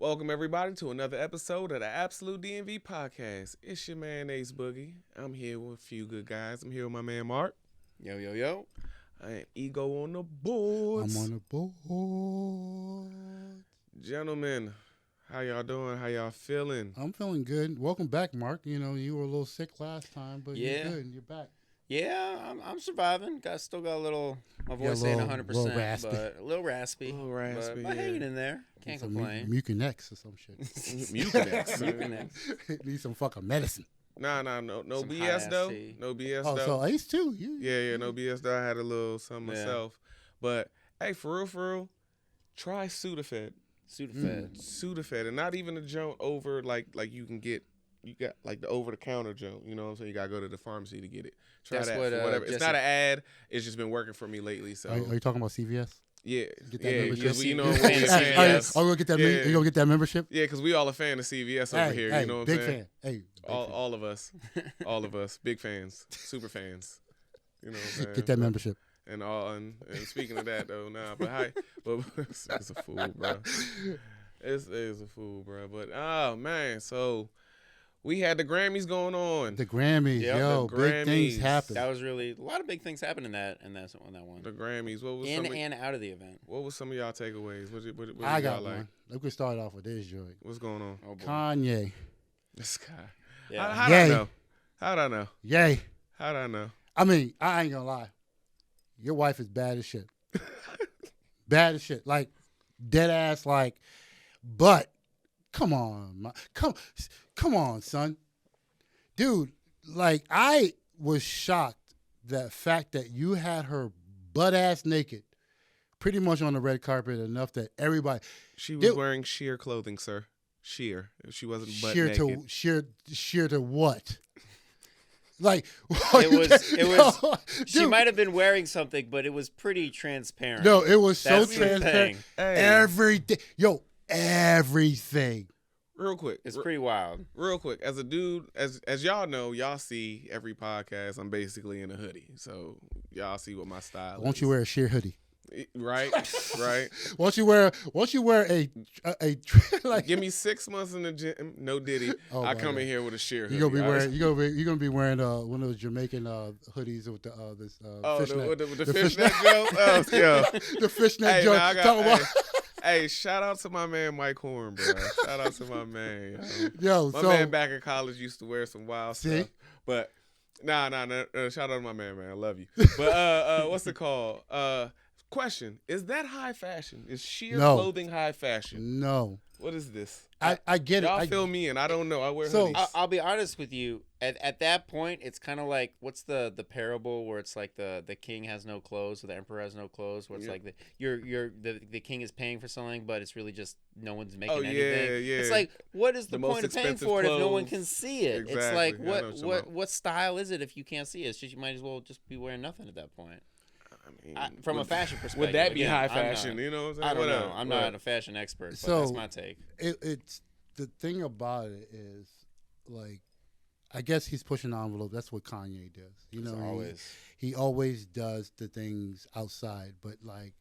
Welcome everybody to another episode of the Absolute DMV podcast. It's your man Ace Boogie. I'm here with a few good guys. I'm here with my man Marc. Yo, yo, yo. I am eGogh on the boards. I'm on the board. Gentlemen, how y'all doing? How y'all feeling? I'm feeling good. Welcome back, Marc. You know, you were a little sick last time, but you're good. You're back. Yeah, I'm surviving. Still got a little, my voice Yeah, ain't little 100%, raspy. but a little raspy. But yeah. hanging in there. Can't complain. Mucinex or some shit. Mucinex. Need some fucking medicine. No Some BS though. high-ass No BS Oh, though. so Ace too. Yeah, no BS though. I had a little something Yeah. myself. But hey, for real, try Sudafed. Sudafed, and not even a joint over like you can get. You got like the over-the-counter joint, you know what I'm saying? You got to go to the pharmacy to get it. Try That's that what, for whatever. Jesse- It's not an ad. It's just been working for me lately. So Are you talking about CVS? yeah, Get that yeah, membership? because you know You're a we're fan of a fan. CVS. Yes. Oh, you gonna get that? Yeah. You gonna get that membership? Yeah, because we all a fan of CVS over here. You know what I'm big saying? fan. Hey, big fan. All of us, big fans, super fans. You know what I'm saying? Get that membership. And speaking of that though, but it's a fool, bro. It's a fool, bro. But oh man, so. We had the Grammys going on. The Grammys, Yep, yo, the big things Grammys. happen. That was really, a lot of big things happened in that one. The Grammys. What was In some of, and out of the event. what was some of y'all takeaways? What I y'all got like? one. Let me start off with this joint. What's going on? Oh, boy. Kanye, This guy. Yeah. How'd I know? How'd I know? yay. How'd I know? I mean, I ain't gonna lie. Your wife is bad as shit. Bad as shit. Like, dead ass, like, but come on. Come on, son. Dude, like, I was shocked that fact that you had her butt ass naked pretty much on the red carpet enough that everybody She was wearing sheer clothing, sir. Sheer. She wasn't butt naked. sheer to what? Like It was no, She dude, might have been wearing something, but it was pretty transparent. no, it was so That's the transparent. thing. Hey, Everything. Yo, everything. real quick. It's pretty wild. Real quick. As a dude, as y'all know, y'all see every podcast, I'm basically in a hoodie. So y'all see what my style is. Won't you wear a sheer hoodie? Right? Right? Won't you wear a like Give me 6 months in the gym, no Diddy. Oh, I my come God. in here with a sheer hoodie. you're gonna be wearing one of those Jamaican hoodies with the fishnet. the fishnet joke? Oh, yo. The fishnet Hey, joke. man, Talk about hey, shout out to my man Mike Horn, bro. Shout out to my man. yo. My So man back in college used to wear some wild See? stuff. But nah, shout out to my man, I love you. But what's it called? Question: is that high fashion? Is sheer No. clothing high fashion? no, What is this? I get it. Y'all fill me in. I don't know. I wear So- hoodies. I'll be honest with you. At that point, it's kind of like, what's the parable where it's like the king has no clothes or the emperor has no clothes, where it's Yeah. like the king is paying for something, but it's really just no one's making Oh, yeah, anything. yeah. It's like, what is the The most point of paying expensive for it if no one clothes. can see it? It's Exactly. like, I know what you're talking about. what style is it if you can't see it? It's just, you might as well just be wearing nothing at that point. I mean, From a would- fashion perspective. Would that be again, high I'm fashion? not- You know what I'm saying? I don't Whatever. know. I'm Whatever. not a fashion expert, but So- that's my take. It's the thing about it is like, I guess he's pushing the envelope. That's what Kanye does. You know, It's always. he always does the things outside. But like,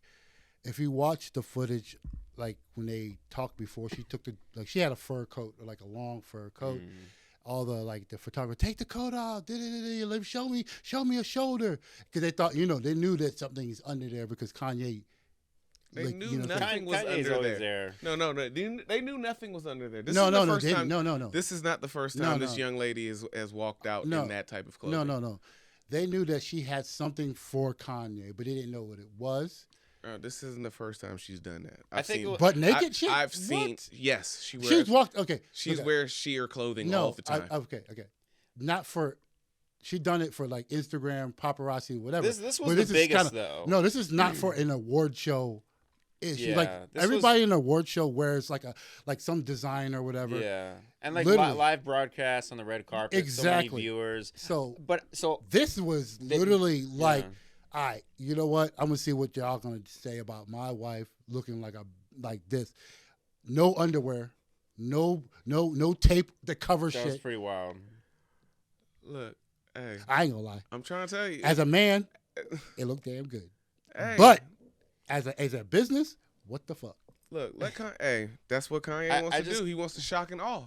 if you watch the footage, like when they talked before, she had a fur coat, or like a long fur coat. Mm. All the photographer, take the coat off. Let show me a shoulder, because they thought, they knew that something's under there because Kanye. They like, knew nothing was Kanye's under always there. there. No. They knew nothing was under there. This No, is no, the no, first they- time. no. This is not the first No, time this no. young lady has walked out No. in that type of clothing. No. They knew that she had something for Kanye, but they didn't know what it was. This isn't the first time she's done that. I think it was- But naked shit. I've seen. What? Yes, she wears. She's walked. Okay. She's okay. wears sheer clothing No. all the time. Okay. Not for. She done it for like Instagram, paparazzi, whatever. This was But the is biggest, kinda- though. No, this is not for an award show. Issue. Yeah, Like this everybody in an award show wears like some design or whatever. Yeah, and like Literally. live broadcasts on the red carpet. So Exactly. many viewers. So So this was literally like, yeah. all right, you know what? I'm gonna see what y'all gonna say about my wife looking like this. No underwear, no tape to cover that was shit. pretty wild. Look, hey, I ain't gonna lie. I'm trying to tell you. As a man, it looked damn good. hey, But as a business, what the fuck? Look, that's what Kanye wants to do. He wants to shock and awe.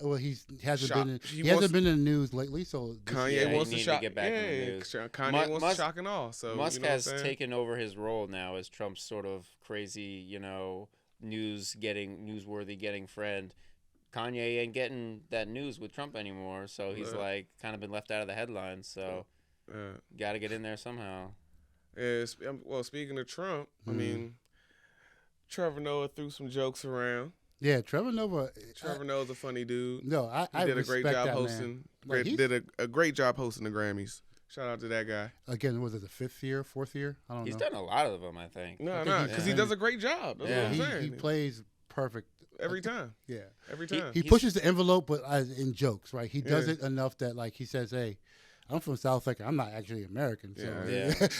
Well, he hasn't Shock. been. He He hasn't been in the news lately, so Kanye wants to need to shock. get back in the news. Kanye wants to shock and awe. So Musk you know has what I'm saying? taken over his role now as Trump's sort of crazy, newsworthy getting friend. Kanye ain't getting that news with Trump anymore, so he's like kind of been left out of the headlines. So got to get in there somehow. Well, speaking of Trump, I mean, Trevor Noah threw some jokes around. Yeah, Trevor Noah. Trevor Noah's a funny dude. No, I did a respect great job that hosting. man. Like, Did a great job hosting the Grammys. Shout out to that guy. Again, was it the 5th year, 4th year? I don't know. He's done a lot of them, I think. No, think because he does a great job. That's what I'm saying. He plays perfect every time. Yeah, Every time. he pushes the envelope, but in jokes, right? He does it enough that like he says, "Hey, I'm from South Africa. I'm not actually American, so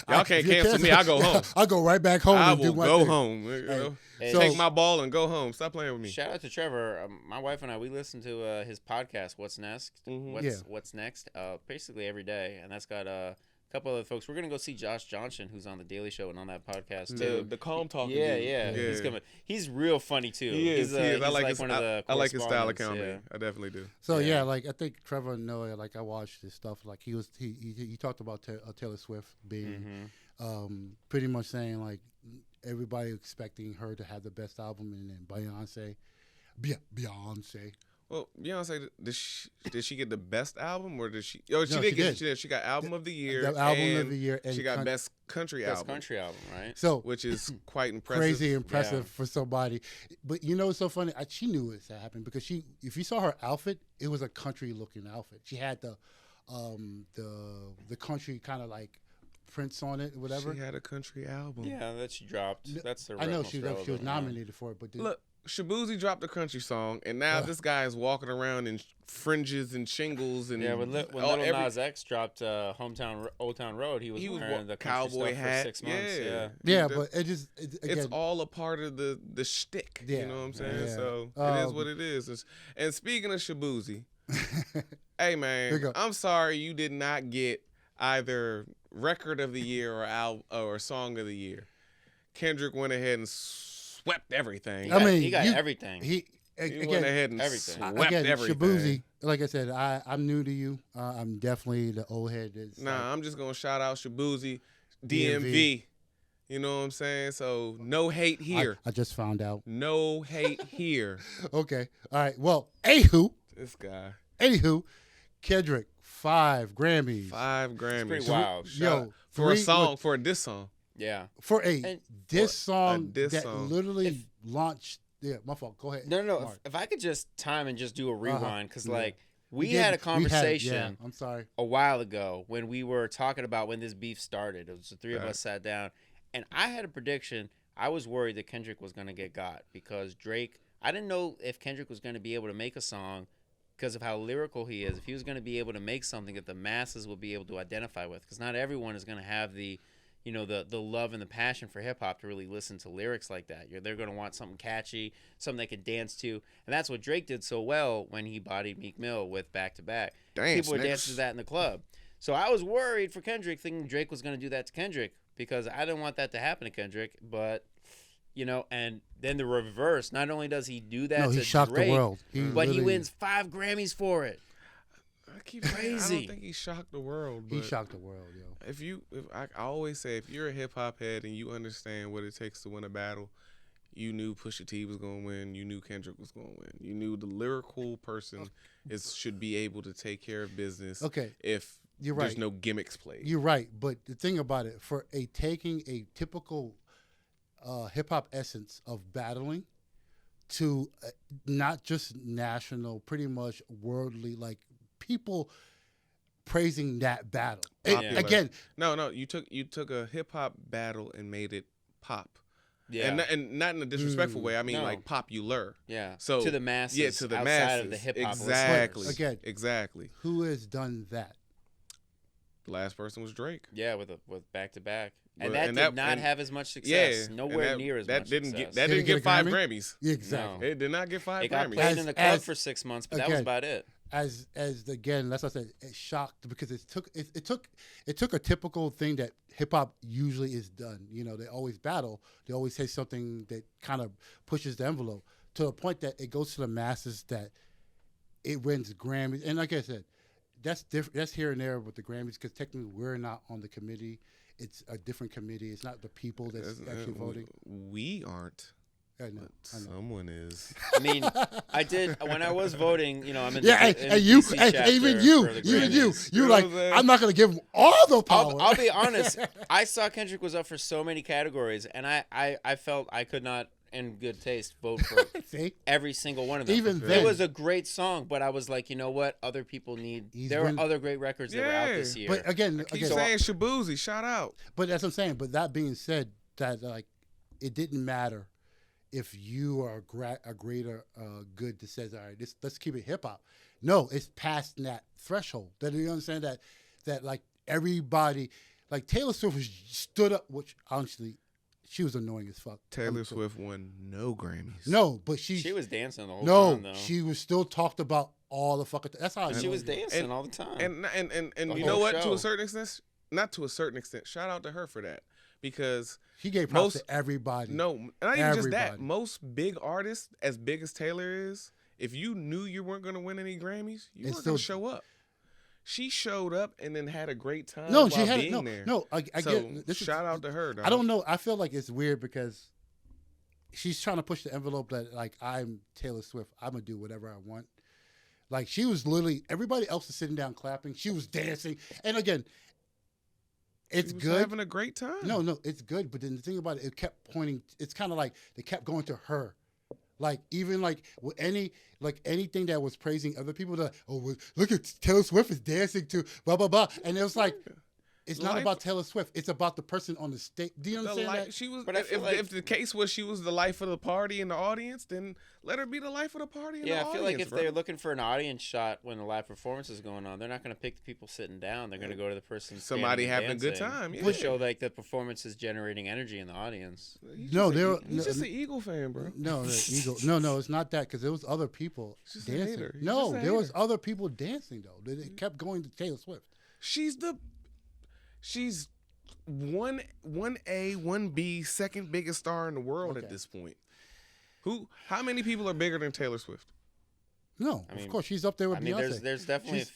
Y'all can't cancel me. I go home. I'll go right back home. I and will do my go thing. home. You know? So- Take my ball and go home. Stop playing with me. Shout out to Trevor. My wife and I, we listen to his podcast, What's Next? What's Next? Basically every day. And that's got a couple other folks. We're going to go see Josh Johnson, who's on The Daily Show and on that podcast, too. The calm talking Yeah. dude. He's real funny, too. He is. He's I like his, one of the I like his style of correspondents, comedy. I definitely do. So yeah, like I think Trevor Noah, like I watched his stuff. Like he talked about Taylor Swift being pretty much saying like everybody expecting her to have the best album, and then Beyonce. Well, Beyonce, did she get the best album or did she? Oh, she No, did she get. did. She did. She got album of the year. The album of and the year, and she got best country Best album. country album, right? So Which is quite impressive. crazy impressive for somebody. But you know what's so funny? She knew it happened because if you saw her outfit, it was a country looking outfit. She had the country kind of like prints on it or whatever. She had a country album. Yeah, that she dropped. That's the I know most she was relevant, nominated for it, but Look, Shabuzi dropped a country song, and now this guy is walking around in fringes and shingles and when Little Nas X dropped Old Town Road, he was wearing the country cowboy stuff hat for 6 months. Yeah, but again, it's all a part of the shtick. Yeah, You know what I'm saying? yeah. So it is what it is. And speaking of Shabuzi, hey man, I'm sorry you did not get either record of the year or song of the year. Kendrick went ahead and swept everything. He got everything. He went ahead and everything. swept everything. Shabuzi, like I said, I'm new to you. I'm definitely the old head. I'm just gonna shout out Shabuzi, DMV. You know what I'm saying? So no hate here. I just found out. No hate here. Okay. All right. Well, anywho, Kendrick, 5 Grammys. 5 Grammys. Pretty wild. For a diss song. Yeah. For a diss song diss that song. literally launched. Yeah, my fault. Go ahead. No. If I could just time and just do a rewind, because we had a conversation I'm sorry. a while ago when we were talking about when this beef started. It was the three of us sat down, and I had a prediction. I was worried that Kendrick was going to get got because Drake. I didn't know if Kendrick was going to be able to make a song because of how lyrical he is. If he was going to be able to make something that the masses will be able to identify with, because not everyone is going to have the love and the passion for hip hop to really listen to lyrics like that. They're going to want something catchy, something they can dance to, and that's what Drake did so well when he bodied Meek Mill with Back to Back. People were dancing to that in the club. So I was worried for Kendrick, thinking Drake was going to do that to Kendrick because I didn't want that to happen to Kendrick. But and then the reverse. Not only does he do that, he to shocked Drake, the world. but he wins 5 Grammys for it. I keep crazy. I don't think he shocked the world. But he shocked the world, yo. I always say, if you're a hip hop head and you understand what it takes to win a battle, you knew Pusha T was going to win. You knew Kendrick was going to win. You knew the lyrical person should be able to take care of business. Okay, if there's no gimmicks played. You're right, but the thing about it, for taking a typical hip hop essence of battling to not just national, pretty much worldly, like people praising that battle. Again, no, you took a hip hop battle and made it pop. Yeah, and not in a disrespectful way. I mean, like popular. Yeah. So to the masses. Yeah, to the outside masses. of the hip hop. Exactly. Again, exactly. Who has done that? The last person was Drake. Yeah, with Back to Back, and that did not have as much success. Nowhere near as much success. That didn't get 5 Grammys. Exactly. It did not get 5 It got Grammys. played in the club for 6 months, but that was about it. as again, that's what I said. It shocked because it took a typical thing that hip hop usually is done. You know, they always battle. They always say something that kind of pushes the envelope to the point that it goes to the masses that it wins Grammys. And like I said, that's different. That's here and there with the Grammys because technically we're not on the committee. It's a different committee. It's not the people that's actually voting. We aren't. I know. Someone is. I mean, I did when I was voting. You know, I'm in the, Yeah, in and the you, DC and chapter even for the you Grammys. like. I'm not gonna give them all the power. I'll be honest. I saw Kendrick was up for so many categories, and I felt I could not, in good taste, vote for See? every single one of them. Even then, it was a great song, but I was like, you know what? Other people need. There were other great records that were out this year. But again, Keep saying Shabuzi, shout out. But that's what I'm saying. But that being said, that like it didn't matter if you are a greater good that says, all right, let's keep it hip hop. No, it's past that threshold. That you understand that like everybody, like Taylor Swift stood up, which honestly, she was annoying as fuck. Taylor Swift won no Grammys. No, but she was dancing the whole time, though. She was still talked about all the fucking. That's how she was dancing all the time. And you know what? To a certain extent, not to a certain extent. Shout out to her for that because she gave props to everybody. No, not even just that. Most big artists, as big as Taylor is, if you knew you weren't going to win any Grammys, you weren't going to show up. She showed up and then had a great time. No, while she had being there. No, I get. Shout out to her. Dog. I don't know. I feel like it's weird because she's trying to push the envelope that like I'm Taylor Swift. I'm gonna do whatever I want. Like she was literally everybody else is sitting down clapping. She was dancing, and again, it's good. Having a great time. No, it's good. But then the thing about it, it kept pointing. It's kind of like they kept going to her. Like even like with anything that was praising other people, that look at Taylor Swift is dancing to blah blah blah, and it was like it's not about Taylor Swift. It's about the person on the stage. Do you understand that? She was. But if the case was she was the life of the party in the audience, then let her be the life of the party in the audience. Yeah, I feel like if they're looking for an audience shot when the live performance is going on, they're not going to pick the people sitting down. They're going to go to the person somebody having dancing, a good time. Yeah. To show like the performance is generating energy in the audience. He's just an Eagle fan, bro. No, no, it's not that because there was other people dancing. No, there was other people dancing though. They kept going to Taylor Swift. She's 1A, 1B, second biggest star in the world at this point. How many people are bigger than Taylor Swift? No, of course she's up there with Beyonce. There's definitely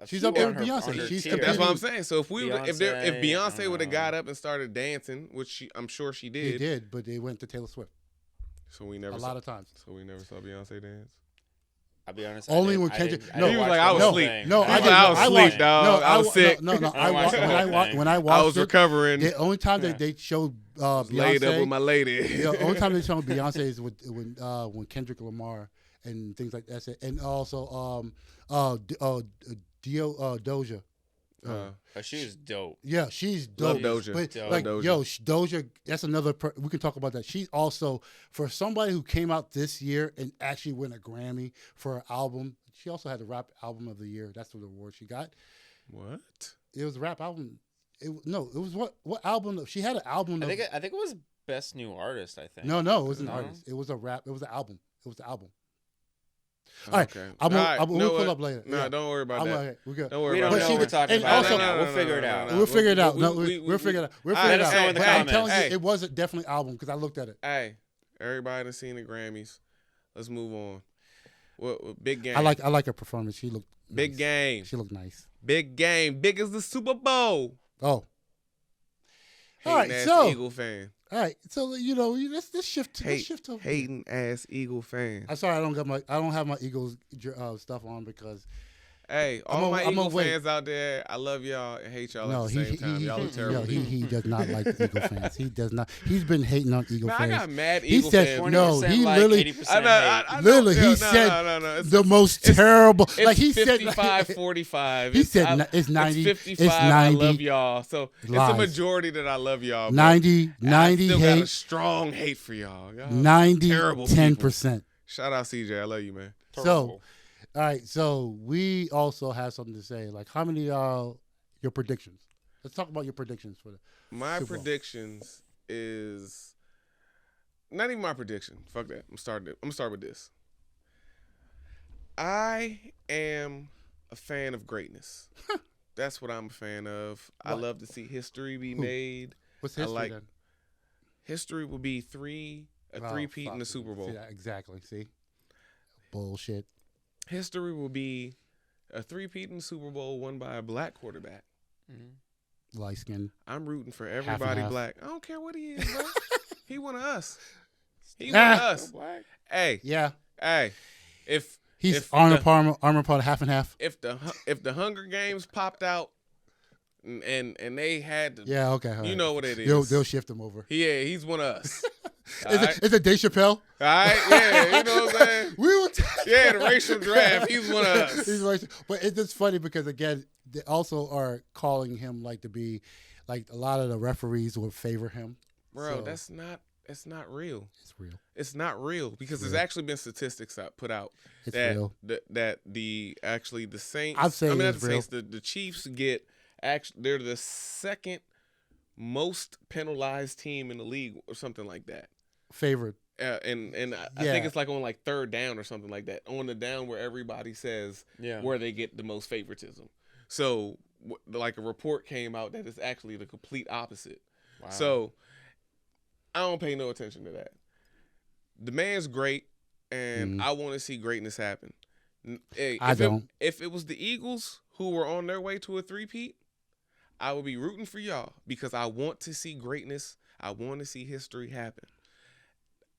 she's up there with Beyonce. That's what I'm saying. So if Beyonce would have got up and started dancing, which I'm sure she did. They did, but they went to Taylor Swift. So we never a lot of times. So we never saw Beyonce dance. I'll be honest. Only when Kendrick. He was like, I was asleep. No, I was asleep, dog. No, I was sick. No, when I watched I was recovering. The only time that they showed Beyonce, laid up with my lady. The only time they showed Beyonce is when Kendrick Lamar and things like that. And also Doja. She was dope. Yeah, she's dope. Love Doja. But Doja. like, Doja, that's another. We can talk about that. She's also for somebody who came out this year and actually win a Grammy for her album. She also had the rap album of the year. That's the award she got. What? It was a rap album. It was what album? She had an album. I think it was best new artist. I think. No, it was an artist. It was a rap. It was an album. It was the album. All right, we'll pull up later. No, don't worry about that. Okay, we're good. Don't worry we about don't that. know what we're talking about. Also, we'll figure it out. We'll figure it out. We'll figure it out. We'll figure it out. in the I'm comments. telling you, it was a definitely album because I looked at it. Hey, everybody that's seen the Grammys. Let's move on. What big game? I like her performance. She looked big nice. game. She looked nice. Big game. Big as the Super Bowl. Oh. Hating all right, ass so Eagle fan. All right, so let's shift. Let's shift over. Hating ass Eagle fan. I'm sorry, I don't have my Eagles stuff on because. Hey, all my Eagle fans out there, I love y'all and hate y'all at the same time. Y'all are terrible. He does not like the Eagle fans. He does not. He's been hating on Eagle fans. I got mad Eagle fans. No, he literally. I literally, he said the most terrible. Like he said, 55-45. He said it's 90. It's 55. It's 90. I love y'all. So it's Lies. a majority that I love y'all. 90 I still hate. got a strong hate for y'all. 90, terrible 10%. Shout out CJ. I love you, man. So. All right, so we also have something to say. Like, how many your predictions? Let's talk about your predictions for the My Super Bowl. predictions is not even my prediction. Fuck that. I'm gonna start with this. I am a fan of greatness. That's what I'm a fan of. What? I love to see history be made. What's history then? History will be a three-peat in the Super Bowl. See that? Exactly. See? Bullshit. History will be a three-peat in the Super Bowl won by a black quarterback. Mm-hmm. Light skin. I'm rooting for Half and everybody half. black. I don't care what he is, bro. He one of us. He one of us. Black. Hey, Yeah. hey. He's armor part half and half. If the Hunger Games popped out and they had to, Yeah, okay. you know what it is. They'll shift him over. Yeah, he's one of us. Is it Dave Chappelle? All right, yeah, you know what I'm saying? We will Yeah, the racial draft, he's one of us. He's racial. But it's just funny because, again, they also are calling him like to be, like a lot of the referees would favor him. Bro, So, it's not real. it's real. It's not real because Real. there's actually been statistics put out It's that real. that the Saints, I'd say not it's the real. Saints, the Chiefs they're the second most penalized team in the league or something like that. Favored. And I Yeah. think it's like on like third down or something like that. On the down where everybody says where they get the most favoritism. So like a report came out that it's actually the complete opposite. Wow. So I don't pay no attention to that. The man's great, and I want to see greatness happen. Hey, if it was the Eagles who were on their way to a three-peat, I would be rooting for y'all because I want to see greatness. I want to see history happen.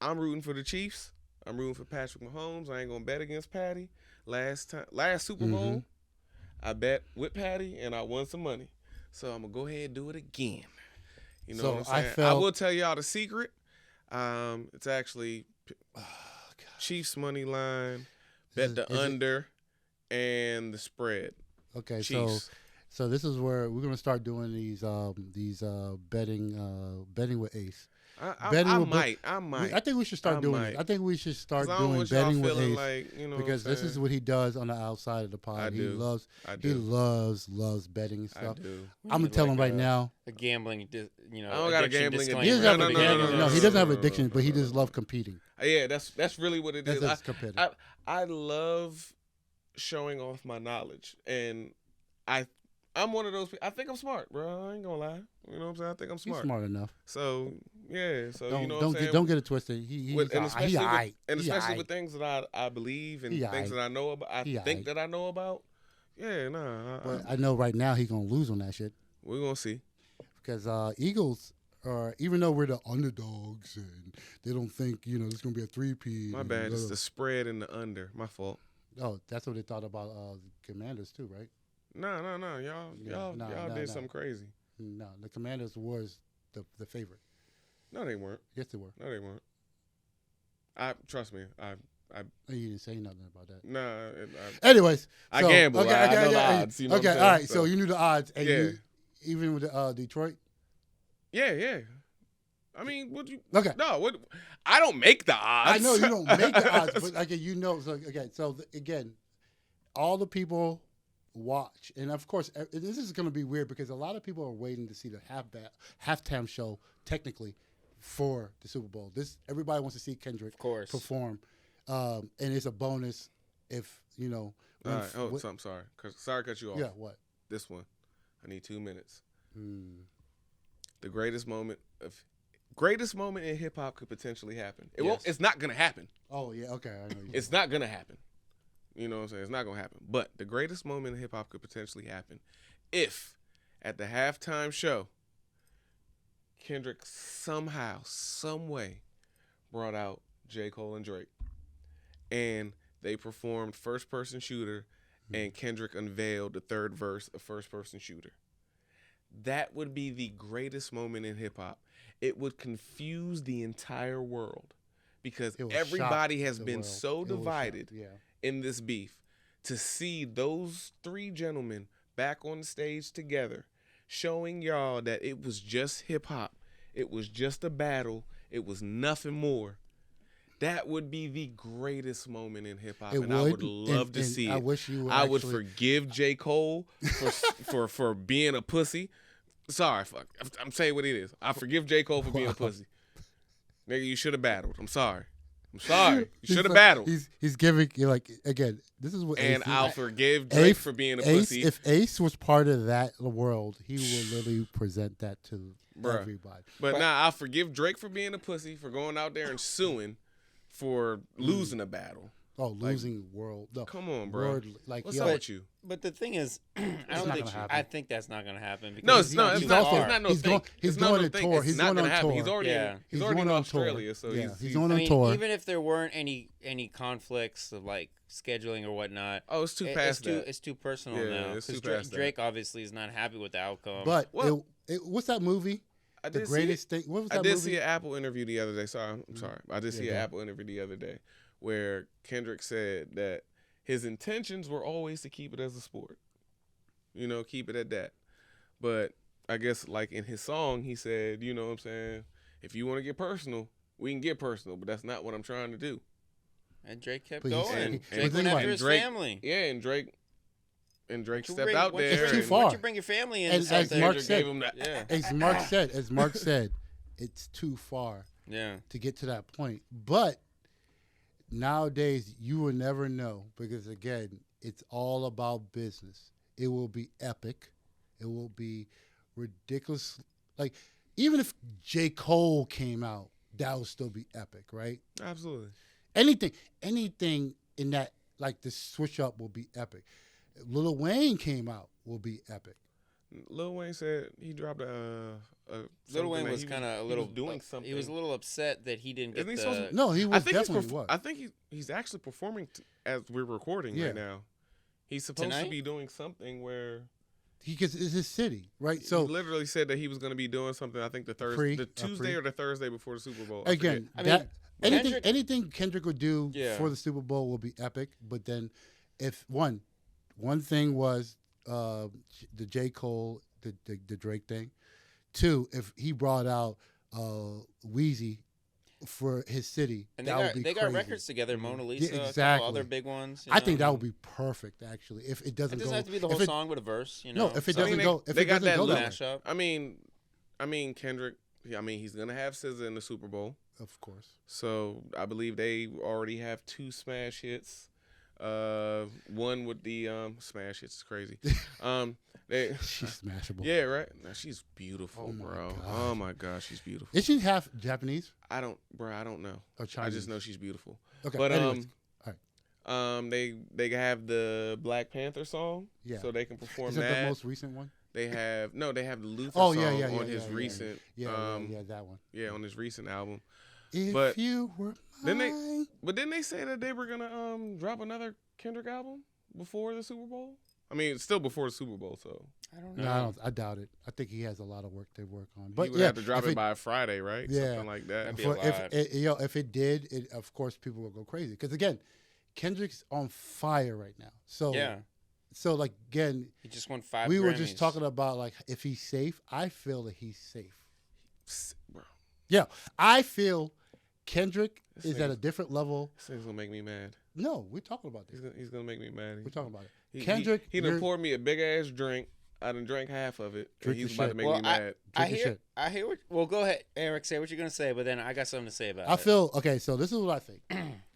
I'm rooting for the Chiefs. I'm rooting for Patrick Mahomes. I ain't gonna bet against Patty. Last Super Bowl, I bet with Patty, and I won some money. So I'm gonna go ahead and do it again. You know what I'm saying? I will tell y'all the secret. It's actually Chiefs money line, bet the under, and the spread. Okay, Chiefs. so this is where we're gonna start doing these betting with Ace. I might. I think we should start doing it. I think we should start doing betting with Ace because this is what he does on the outside of the pod. He loves betting and stuff. I do. I'm gonna tell him right now. A gambling, I don't got a gambling disclaimer. He doesn't have a No, no, he doesn't have addiction, but he just loves competing. Yeah, that's really what it is. That's competitive. I love showing off my knowledge, and I'm one of those people. I think I'm smart, bro. I ain't gonna lie. You know what I'm saying? I think I'm He's smart. smart enough. So yeah. So Don't, you know what don't I'm get saying? don't get it twisted. Especially with things that I believe and things that I know about. I think that I know about. Yeah, nah. But I know right now he's gonna lose on that shit We're gonna see. because Eagles are, even though we're the underdogs and they don't think it's gonna be a 3-peat. My bad. It's the spread and the under. My fault. Oh, that's what they thought about Commanders too, right? No. Y'all did something crazy. No, the Commanders was the favorite. No, they weren't. Yes, they were. No, they weren't. Trust me. You didn't say nothing about that. Nah. Anyways, I gamble. Okay, I know the odds. You know what I'm all right. saying? So you knew the odds, and Yeah. even with Detroit. Yeah. I mean, would you? Okay. No, I don't make the odds. I know you don't make the odds, but So again, all the people watch, and of course, this is going to be weird because a lot of people are waiting to see the halftime show technically for the Super Bowl. Everybody wants to see Kendrick, Of course. perform, and it's a bonus if All right. I'm sorry. Sorry to cut you off. Yeah. What? This one. I need 2 minutes. The greatest moment in hip hop could potentially happen. It won't. It's not gonna happen. Oh yeah. Okay. I know. It's not gonna happen. You know what I'm saying? It's not gonna happen. But the greatest moment in hip hop could potentially happen if at the halftime show, Kendrick somehow, some way, brought out J. Cole and Drake, and they performed First Person Shooter, and Kendrick unveiled the third verse of First Person Shooter. That would be the greatest moment in hip hop. It would confuse the entire world because everybody has been so divided in this beef. To see those three gentlemen back on the stage together, showing y'all that it was just hip hop, it was just a battle, it was nothing more. That would be the greatest moment in hip hop, and I would love to see it. I would forgive J. Cole for being a pussy. Sorry, fuck. I'm saying what it is. I forgive J. Cole for being a pussy. Nigga, you should have battled. I'm sorry. I'm sorry. You should have like, battled. He's giving you like again. This is what. And Ace I'll forgive Drake for being a pussy. If Ace was part of that world, he will literally present that to everybody. But now I'll forgive Drake for being a pussy, for going out there and suing, for losing a battle. Oh, losing world. No, come on, bro. Worldly. Like, what's up with you? But the thing is, I think that's not going to happen. No, it's not. He's It's not no thing. He's going on tour. He's going on tour. He's already in Australia, so he's going on tour. Even if there weren't any conflicts of like scheduling or whatnot. Oh, it's too past that. It's too personal now. It's too past Drake obviously is not happy with the outcome. But what's that movie? The greatest thing. What was that movie? I did see an Apple interview the other day. Sorry, I'm sorry. I did see an Apple interview the other day where Kendrick said that his intentions were always to keep it as a sport. You know, keep it at that. But I guess like in his song, he said, you know what I'm saying, if you want to get personal, we can get personal, but that's not what I'm trying to do. And Drake kept going. And Drake went after his family. Yeah, and Drake stepped out there. It's too far. Once you bring your family in, as Marc said, it's too far. Yeah. To get to that point. But nowadays, you will never know because, again, it's all about business. It will be epic. It will be ridiculous. Like, even if J. Cole came out, that would still be epic, right? Absolutely. Anything in that, like the switch up will be epic. If Lil Wayne came out, will be epic. Lil Wayne said he dropped a Lil Wayne was kind of a little doing something. He was a little upset that he didn't get No, he was I think he's actually performing as we're recording right now. He's supposed to be doing something where because it's his city, right? So he literally said that he was going to be doing something. I think the Tuesday or the Thursday before the Super Bowl. Again, anything Kendrick would do for the Super Bowl will be epic. But then, if one thing was the J. Cole, the Drake thing. Two, if he brought out Weezy for his city, and that would be they crazy. got records together, Mona Lisa, exactly. Other big ones. I think that would be perfect, actually. If it doesn't have to be the whole song with a verse. You know? No, if it doesn't go, if it doesn't go that mashup. I mean Kendrick. I mean he's gonna have SZA in the Super Bowl, of course. So I believe they already have 2 smash hits. One with the smash hits is crazy. She's smashable. Yeah, right. No, she's beautiful, bro. Oh my gosh, she's beautiful. Is she half Japanese? I don't know. Or Chinese? I just know she's beautiful. Okay, but anyways. All right. they have the Black Panther song, so they can perform Is that the most recent one? They have the Luther song on his recent that one. Yeah, on his recent album. If you were mine. Didn't they say that they were gonna drop another Kendrick album before the Super Bowl? I mean, it's still before the Super Bowl, so I don't know. No, I doubt it. I think he has a lot of work to work on. But he would have to drop it by Friday, right? Yeah, something like that. If it did, of course people will go crazy because again, Kendrick's on fire right now. So So like again, he just won 5 We Grammys. were just talking about like if he's safe. I feel that he's safe. Bro. Yeah, I feel Kendrick is at a different level. This thing's gonna make me mad. No, we're talking about this. He's gonna make me mad. We're talking about it. Kendrick, he done poured me a big ass drink. I done drank half of it. And he's about to make me mad. I hear what. Well, go ahead, Eric. Say what you're gonna say, but then I got something to say about it. I feel okay. So this is what I think.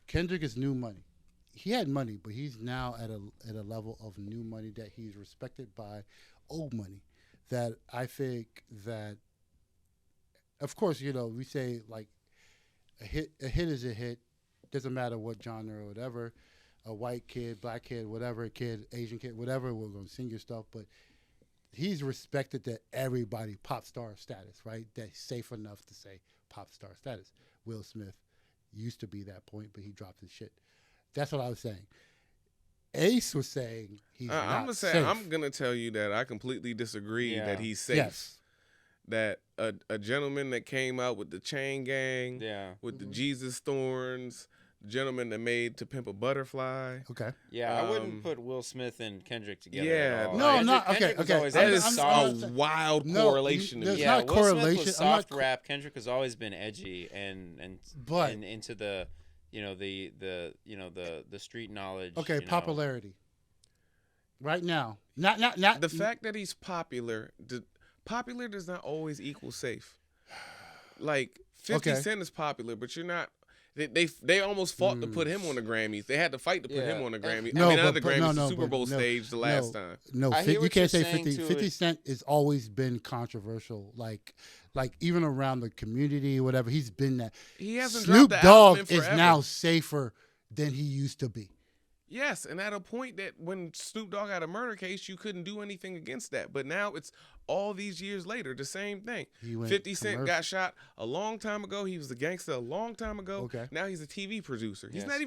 Kendrick is new money. He had money, but he's now at a level of new money that he's respected by old money. That I think that, of course, we say like a hit is a hit. Doesn't matter what genre or whatever. A white kid, black kid, whatever kid, Asian kid, whatever, we're going to sing your stuff. But he's respected to everybody, pop star status, right? That's safe enough to say pop star status. Will Smith used to be that point, but he dropped his shit. That's what I was saying. Ace was saying he's not safe. I'm going to tell you that I completely disagree that he's safe. Yes. That a gentleman that came out with the Chain Gang, with the Jesus Thorns, gentleman that made To Pimp a Butterfly. Okay. Yeah, I wouldn't put Will Smith and Kendrick together. Yeah. at all. No, Kendrick, okay. That is a wild correlation to me. There's not Will correlation. Smith was soft rap. Kendrick has always been edgy and into the the street knowledge. Okay, popularity. Right now, not the fact that he's popular. Popular does not always equal safe. Like 50 Cent is popular, but you're not. They almost fought to put him on the Grammys. They had to fight to put him on the Grammys. No, not the but Grammys, the Super Bowl stage the last time. No, you can't say 50. 50 Cent has always been controversial. Like even around the community, whatever. He's been that. He hasn't Snoop dropped the album in Dogg is forever. now safer than he used to be. Yes, and at a point that when Snoop Dogg had a murder case, you couldn't do anything against that. But now it's all these years later, the same thing. 50 Cent got shot a long time ago. He was a gangster a long time ago. Okay. Now he's a TV producer. He's not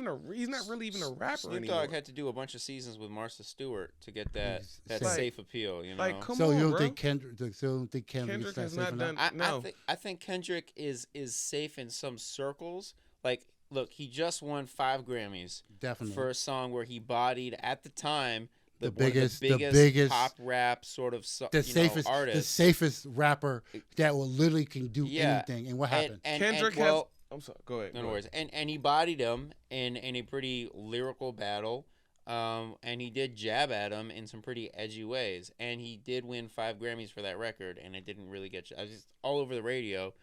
really even a rapper Snoop anymore. Dogg had to do a bunch of seasons with Martha Stewart to get that like, safe appeal. You know, like come so on, you don't bro. think Kendrick has safe not enough? done. I think Kendrick is safe in some circles. Like, look, he just won 5 Grammys Definitely. for a song where he bodied at the time the one of biggest pop rap sort of artist. The safest rapper that will literally can do anything. And what happened? Kendrick has. I'm sorry. Go ahead. No worries. And he bodied him in a pretty lyrical battle. And he did jab at him in some pretty edgy ways. And he did win 5 Grammys for that record. And it didn't really get just all over the radio.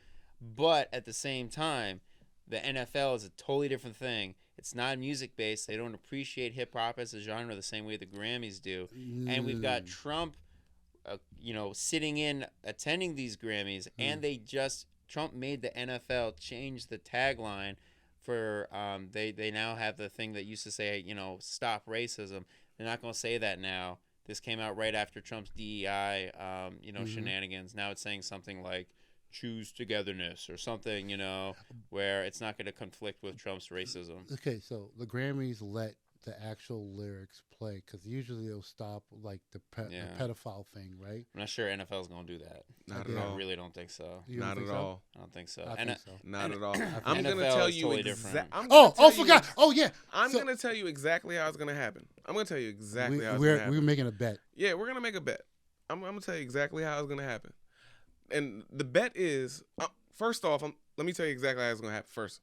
But at the same time, the NFL is a totally different thing. It's not music based. They don't appreciate hip hop as a genre the same way the Grammys do. And we've got Trump, sitting in attending these Grammys, and Trump made the NFL change the tagline for they now have the thing that used to say stop racism. They're not going to say that now. This came out right after Trump's DEI shenanigans. Now it's saying something like choose togetherness or something, where it's not going to conflict with Trump's racism. Okay, so the Grammys let the actual lyrics play because usually they'll stop like the pedophile thing, right? I'm not sure NFL's going to do that. Not at all. I really don't think so. Not at all. I don't think so. I think so. Not at all. I'm going to tell you exactly. Forgot. Oh, yeah. I'm going to tell you exactly how it's going to happen. I'm going to tell you exactly how it's going to happen. We're making a bet. Yeah, we're going to make a bet. I'm going to tell you exactly how it's going to happen. And the bet is, first off, let me tell you exactly how it's going to happen first.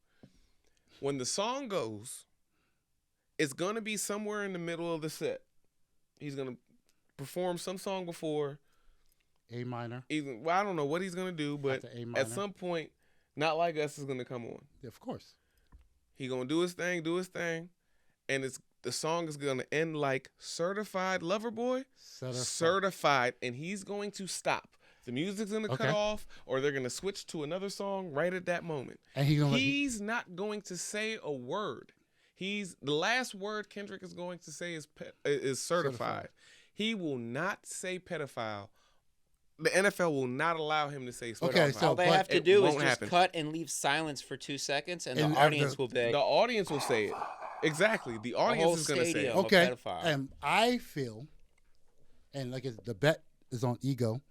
When the song goes, it's going to be somewhere in the middle of the set. He's going to perform some song before. A minor. I don't know what he's going to do, but at some point, Not Like Us is going to come on. Yeah, of course. He's going to do his thing, and the song is going to end like Certified Lover Boy. Certified, and he's going to stop. The music's going to cut off, or they're going to switch to another song right at that moment. And he's not going to say a word. The last word Kendrick is going to say is certified. He will not say pedophile. The NFL will not allow him to say pedophile. Okay, so all they have to do is just cut and leave silence for 2 seconds, and the audience will say. The audience will say it. Exactly. The audience is going to say it. Okay. And I feel, and like the bet is on eGogh,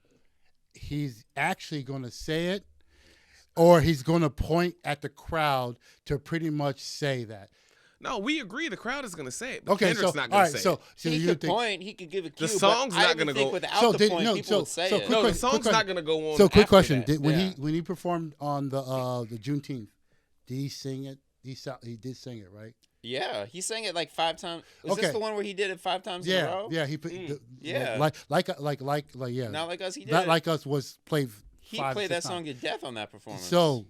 he's actually going to say it, or he's going to point at the crowd to pretty much say that. No, we agree the crowd is going to say it, but Kendrick's not going to say it. So he could point, he could give a cue, the song's not going to go. Without the point, people would say it. No, the song's not going to go on. So quick question. When he performed on the Juneteenth, did he sing it? He did sing it, right? Yeah, he sang it like 5 times. Was this the one where he did it 5 times in a row? Yeah, he put like yeah. Not Like Us, he did Not it. Like Us was played. He played that song to death on that performance. So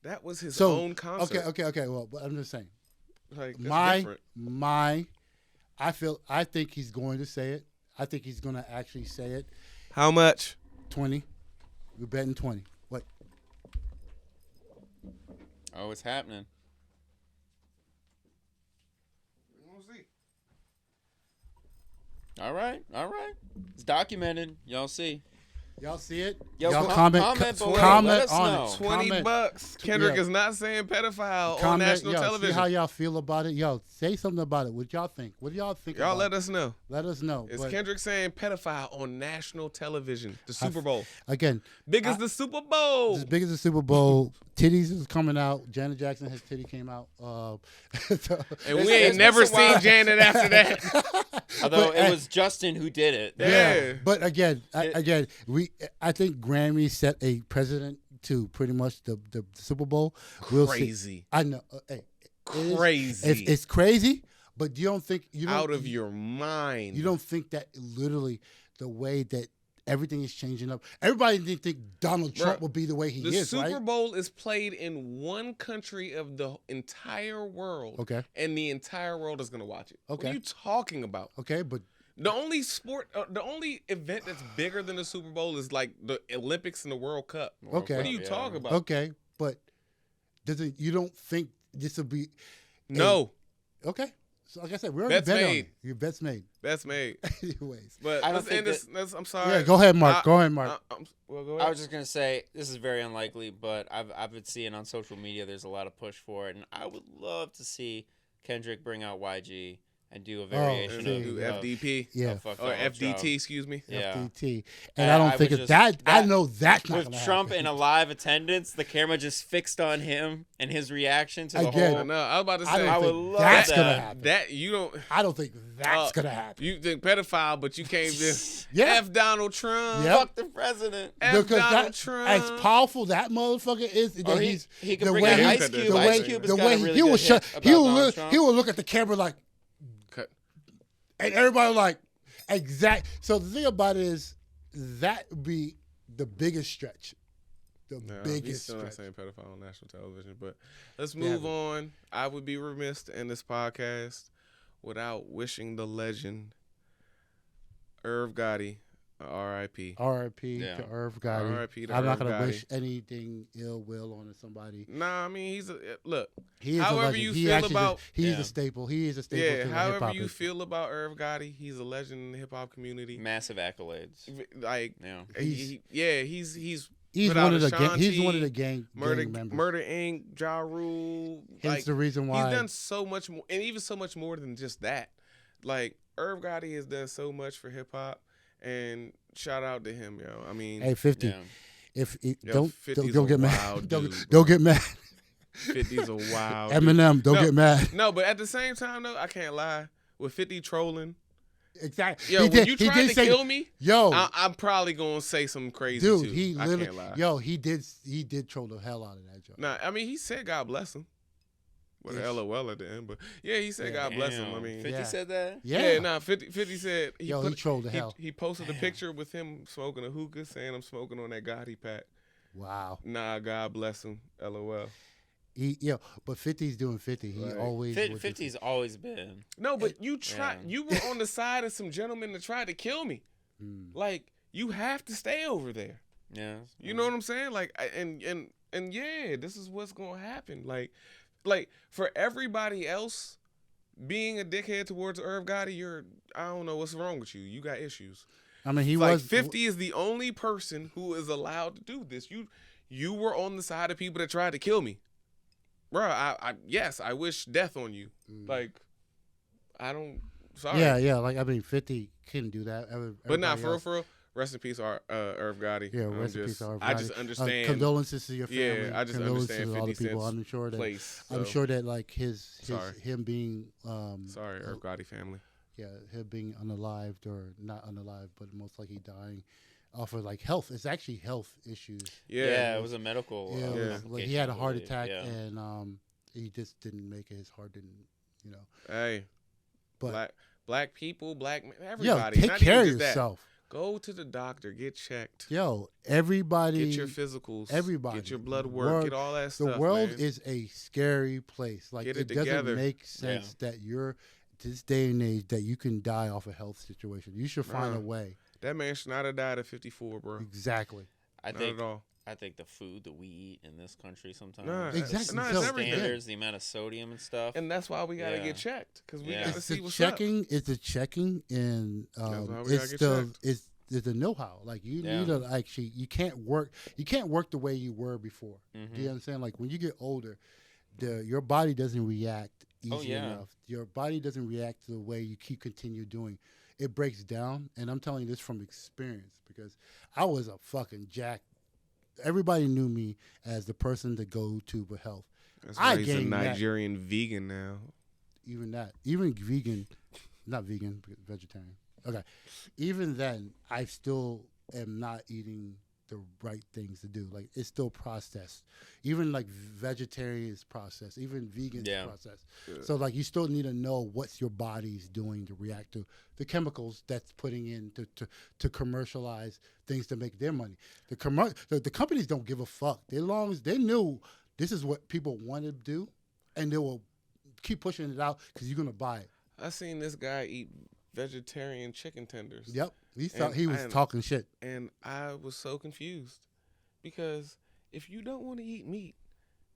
that was his own concert. Okay. Well, but I'm just saying. Like, I think he's going to say it. I think he's going to actually say it. How much? 20. We're betting 20. What? Oh, it's happening. All right. It's documented. Y'all see. Y'all see it? Yo, y'all comment on it. it. $20. Kendrick is not saying pedophile on national television. See how y'all feel about it. Yo, say something about it. What y'all think? Y'all let us know. Let us know. Is Kendrick saying pedophile on national television? The Super Bowl. Again. Big as the Super Bowl. As big as the Super Bowl. Titties is coming out. Janet Jackson, his titty came out. And we ain't never seen Janet after that. Although it was Justin who did it. Yeah. But again, I think Grammy set a precedent to pretty much the Super Bowl. Crazy. I know. Crazy. It's crazy, but you don't think out of your mind. You don't think that literally the way that everything is changing up. Everybody didn't think Donald Trump Bruh, would be the way he The is, Super right? Bowl is played in one country of the entire world. Okay. And the entire world is going to watch it. What Okay. are you talking about? Okay, but The only the only event that's bigger than the Super Bowl is like the Olympics and the World Cup. Okay. What are you talking about? okay, but you don't think this will be No. okay? So like I said, we already Bets bet on made. it. Your bet's made. That's made. Anyways. But I don't let's think end this. I'm sorry. Yeah, go ahead, Mark. Go ahead, Mark. Well, go ahead. I was just gonna say this is very unlikely, but I've been seeing on social media there's a lot of push for it, and I would love to see Kendrick bring out YG and do a variation see. of do FDP. Yeah. of fuck Or Donald FDT, Trump. excuse me. Yeah. FDT. And I don't think would it's just- that. I know that's not With gonna Trump happen. in a live attendance, the camera just fixed on him and his reaction to the Again, whole. No, I was about to I say. don't I would think love that's that. gonna happen. That you don't. I don't think that's gonna happen. You think pedophile, but you can't just Yeah. F Donald Trump. Yep. Fuck the president. F Because Donald that, Trump. as powerful that motherfucker is, that Or he's he could the bring way out he- Ice the Cube. way- Ice Cube has the got way a really he good will hit about Donald Trump. he will look at the camera like, Cut. and everybody like, exact. So the thing about it is that would be the biggest stretch, the No, he's biggest still not stretch. saying pedophile on national television. But let's move on. I would be remiss to end this podcast without wishing the legend Irv Gotti R.I.P. R.I.P. Yeah. to Irv Gotti. R.I.P. to I'm not Irv gonna Gotti. wish anything ill will on somebody. Nah, I mean look. He is However a legend. you He feel actually about- he's Yeah. a staple. He is a staple Yeah, to the hip however hop. you feel about Irv Gotti, he's a legend in the hip hop community. Massive accolades. Like, Yeah. he's He's put one out of the Ashanti, he's one of the gang Murder members. Murder Inc., Ja Rule. Hence Like, the reason why he's done so much more, and even so much more than just that. Like, Irv Gotti has done so much for hip hop, and shout out to him, yo. I mean, Hey, 50. Yeah. If Yo, don't 50's don't a get mad. wild Don't, dude, don't get mad. 50's a wild dude. Eminem, don't No. get mad. No, but at the same time, though, I can't lie. With 50 trolling, Exactly. yo, He when did- you he tried did to say- kill me, Yo, I'm probably gonna say something crazy dude, too. he I literally, can't lie. yo, he did troll the hell out of that joke. Nah, I mean, he said God bless him. With Yes. a LOL at the end, but yeah, he said God bless him. I Damn. mean, 50 Yeah. said that? Yeah, nah, 50 said he trolled the hell. He posted a Damn. picture with him smoking a hookah, saying I'm smoking on that Gotti pack. Wow. Nah, God bless him. LOL. But 50's doing 50. He Right. always 50's always been. No, but you tried. Yeah. You were on the side of some gentlemen that tried to kill me. Mm. Like, you have to stay over there. Yeah. You know what I'm saying? Like, and yeah, this is what's gonna happen. Like for everybody else being a dickhead towards Irv Gotti, I don't know what's wrong with you. You got issues. I mean, he Like was 50 is the only person who is allowed to do this. You were on the side of people that tried to kill me, bro. Yes, I wish death on you. Like, I don't. Sorry. Yeah. Like I mean, 50 couldn't do that. But nah, Everybody for real. Rest in peace, Irv Gotti. Yeah, rest in peace, Irv I Gotti. just understand Condolences to your family. Yeah, I just Condolences understand to all the 50 people. Cent's I'm sure that place. I'm so- sure that like Sorry. him being Sorry, Irv Gotti family. yeah, him being unalived or not unalived, but most likely dying off of like health. It's actually health issues. Yeah, it was a medical. Yeah, it was, like, complication, he had a I heart believe. attack Yeah. and he just didn't make it. His heart didn't, Hey, But black people, black men, yo, everybody. take not care of even just that. yourself. Go to the doctor, get checked, Yo, everybody. get your physicals, everybody. get your blood The work, world- get all that The stuff. world man. is a scary place. Like Get it it doesn't together. make sense that you're this day and age that you can die off a health situation. You should find a Nah. way. That man should not have died at 54, bro. Exactly. I Not think at all. I think the food that we eat in this country sometimes. Nah, Exactly. Nah, So- it's everything. Standards, the amount of sodium and stuff. And that's why we gotta Yeah. get checked because we Yeah. gotta It's see the what's checking. It's the checking, and why we gotta it's get the checked. it's the know-how. Like you Yeah. need to actually. You can't work the way you were before. Mhm. Do you understand? Like when you get older, your body doesn't react easy Oh, yeah. enough. Your body doesn't react to the way you continue doing. It breaks down, and I'm telling you this from experience because I was a fucking jack. Everybody knew me as the person to go to for health. That's I why he's a gained that. Nigerian vegan now. Even vegan, not vegan, vegetarian. Okay, even then, I still am not eating the right things to do. Like it's still processed. Even like vegetarian is processed. Even vegan is processed. Yeah. So like you still need to know what your body's doing to react to the chemicals that's putting in to commercialize things to make their money. The companies don't give a fuck. As long as they knew this is what people want to do, and they will keep pushing it out because you're gonna buy it. I seen this guy eat vegetarian chicken tenders. Yep. He was talking shit. And I was so confused because if you don't want to eat meat,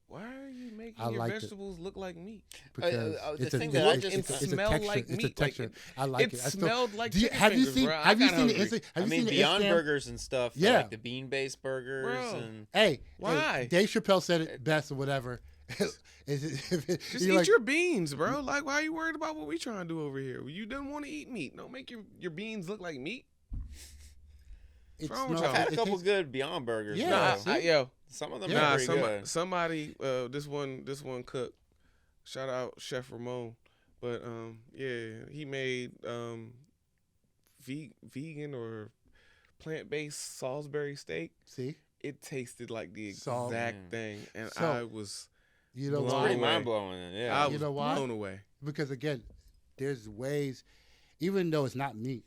why are you making your vegetables look like meat? Because it's a texture. I like it. It smelled like chicken have you fingers, seen? bro. Have you seen the Instagram? I mean, Beyond Burgers and stuff. Yeah. Like the bean-based burgers. Bro. And Hey, why? Dave Chappelle said it best or whatever. Just eat your beans, bro. Like, why are you worried about what we trying to do over here? You don't want to eat meat. Don't make your beans look like meat. I've had a couple good Beyond Burgers. Yeah, some of them are pretty good. Somebody, this one cook, shout out Chef Ramon, but he made vegan or plant-based Salisbury steak. See, it tasted like the exact thing, and I was, pretty mind blowing. Yeah, I was blown away because again, there's ways, even though it's not meat,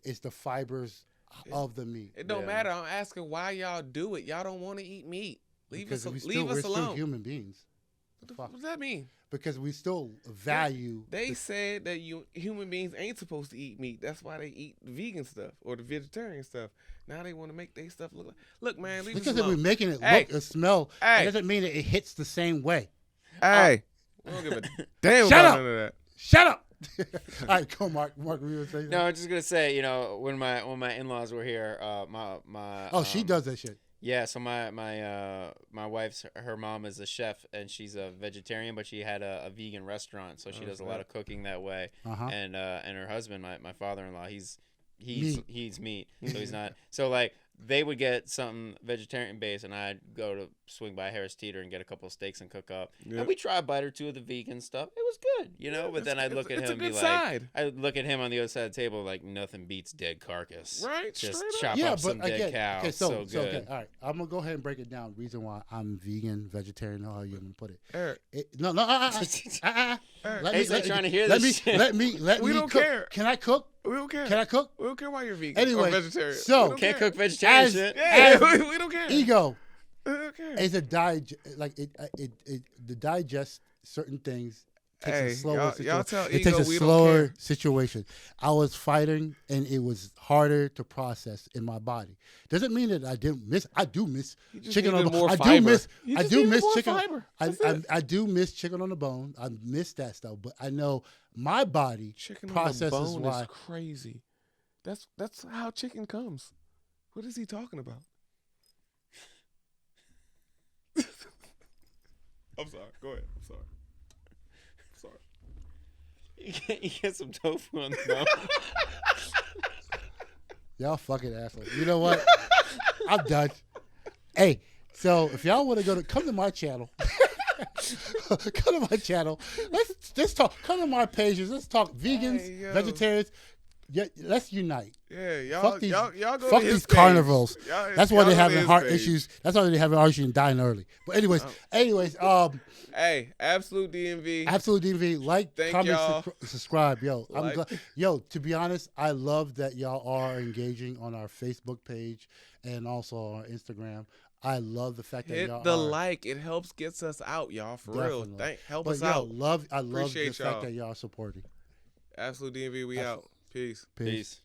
it's the fibers of the meat. It don't matter. I'm asking why y'all do it. Y'all don't want to eat meat. Leave us alone. We're still human beings. What does that mean? Because we still value. They said that human beings ain't supposed to eat meat. That's why they eat the vegan stuff or the vegetarian stuff. Now they want to make their stuff look like. Look, man, leave us alone. Because if we're making it look or smell, it doesn't mean that it hits the same way. Hey, we don't give a damn about none of that. Shut up. All right, go, Mark. Mark, were you gonna say something? No, I'm just gonna say, when my in-laws were here, she does that shit. Yeah, so my wife's her mom is a chef and she's a vegetarian, but she had a vegan restaurant, so she does a lot of cooking that way. And her husband, my father-in-law, he's meat, so he's not. So like they would get something vegetarian based, and I'd go to swing by Harris Teeter and get a couple of steaks and cook up. Yep. And we try a bite or two of the vegan stuff. It was good, But then I'd look at him and be like, I'd look at him on the other side of the table like nothing beats dead carcass. Right, just chop up some dead cow. Okay, so good. Okay, all right, I'm gonna go ahead and break it down. Reason why I'm vegan, vegetarian, how you gonna put it? Eric. He's not trying to hear this. Let me. We don't cook. care. Can I cook? We don't care. Can I cook? We don't care why you're vegan anyway, or vegetarian. So can't cook vegetarian shit. Yeah, we don't care. eGogh. Okay. It's a the digest certain things. Takes a slower situation. It takes a slower situation. I was fighting, and it was harder to process in my body. Doesn't mean that I didn't miss. I do miss chicken on the bone. I do miss chicken. I do miss chicken on the bone. I miss that stuff, but I know my body processes on the bone why. Is crazy. That's how chicken comes. What is he talking about? I'm sorry. Go ahead. I'm sorry. You get some tofu on the bone. Y'all fucking assholes. You know what? I'm done. Hey, so if y'all want to come to my channel, come to my channel. Let's talk. Come to my pages. Let's talk vegans, vegetarians. Yeah, let's unite. Yeah, y'all fuck these, y'all go fuck to these his carnivals. That's why they're having heart issues. That's why they're having heart issues and dying early. But anyways, hey, Absolute DMV. Absolute DMV. Like, comment, subscribe. Yo, I'm glad. Yo, to be honest, I love that y'all are engaging on our Facebook page and also on our Instagram. I love the fact that y'all hit the like. It helps gets us out, y'all. For real. Help us out. I love the fact that y'all are supporting. Absolute DMV. We out. Peace.